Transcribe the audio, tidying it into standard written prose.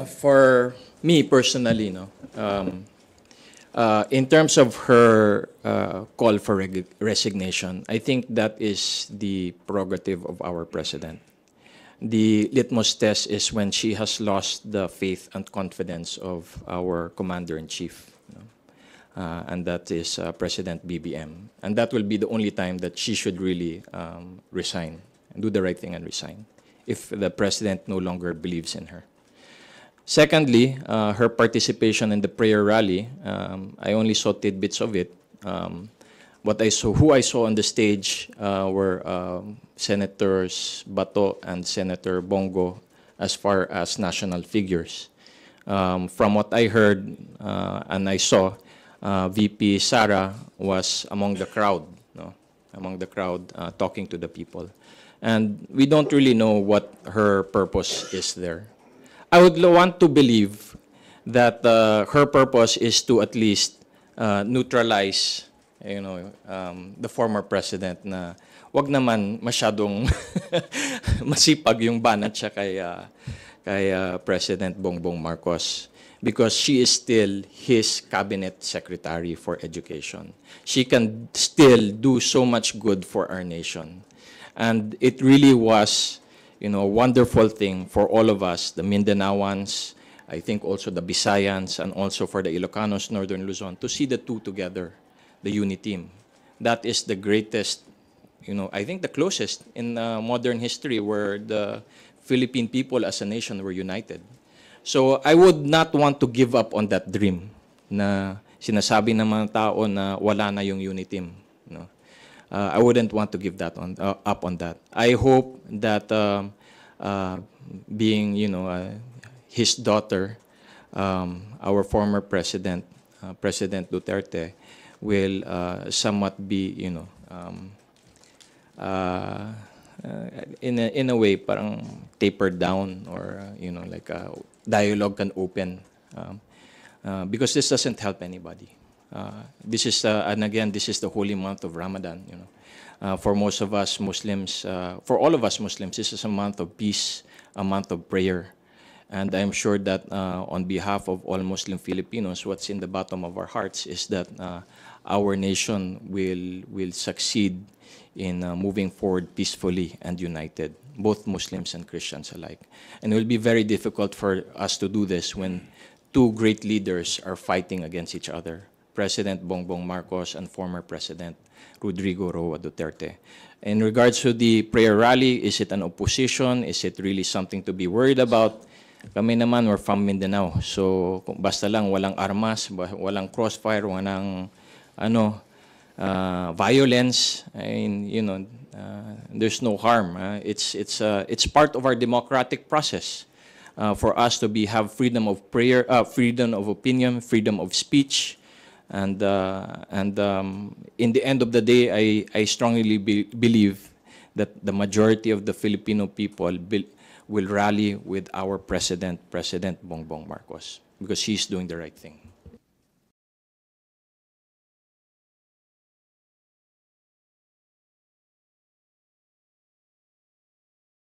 For me personally, no, in terms of her call for resignation, I think that is the prerogative of our president. The litmus test is when she has lost the faith and confidence of our commander-in-chief, and that is President BBM. And that will be the only time that she should really resign, and do the right thing and resign, if the president no longer believes in her. Secondly, her participation in the prayer rally, I only saw tidbits of it. Who I saw on the stage were Senators Bato and Senator Bongo as far as national figures. From what I heard and I saw, VP Sara was among the crowd, talking to the people. And we don't really know what her purpose is there. I would want to believe that her purpose is to at least neutralize, the former president na wag naman masyadong masipag yung banat siya kay President Bongbong Marcos, because she is still his cabinet secretary for education. She can still do so much good for our nation. And it really was, a wonderful thing for all of us, the Mindanaoans, I think also the Visayans, and also for the Ilocanos, Northern Luzon, to see the two together, the uni team. That is the greatest, I think the closest in modern history where the Philippine people as a nation were united. So I would not want to give up on that dream na sinasabi ng mga tao na wala na yung uni team. I wouldn't want to give that up on that. I hope that being, his daughter, our former president, President Duterte, will somewhat be, in a way, parang tapered down, or like a dialogue can open, because this doesn't help anybody. This is, and again, this is the holy month of Ramadan. For most of us Muslims, for all of us Muslims, this is a month of peace, a month of prayer. And I'm sure that on behalf of all Muslim Filipinos, what's in the bottom of our hearts is that our nation will succeed in moving forward peacefully and united, both Muslims and Christians alike. And it will be very difficult for us to do this when two great leaders are fighting against each other, President Bongbong Marcos and former President Rodrigo Roa Duterte. In regards to the prayer rally, is it an opposition? Is it really something to be worried about? Kami naman, we're from Mindanao. So basta lang walang armas, walang crossfire, walang violence, and there's no harm. It's part of our democratic process for us to have freedom of prayer, freedom of opinion, freedom of speech. And in the end of the day, I strongly believe that the majority of the Filipino people will rally with our president, President Bongbong Marcos, because he's doing the right thing.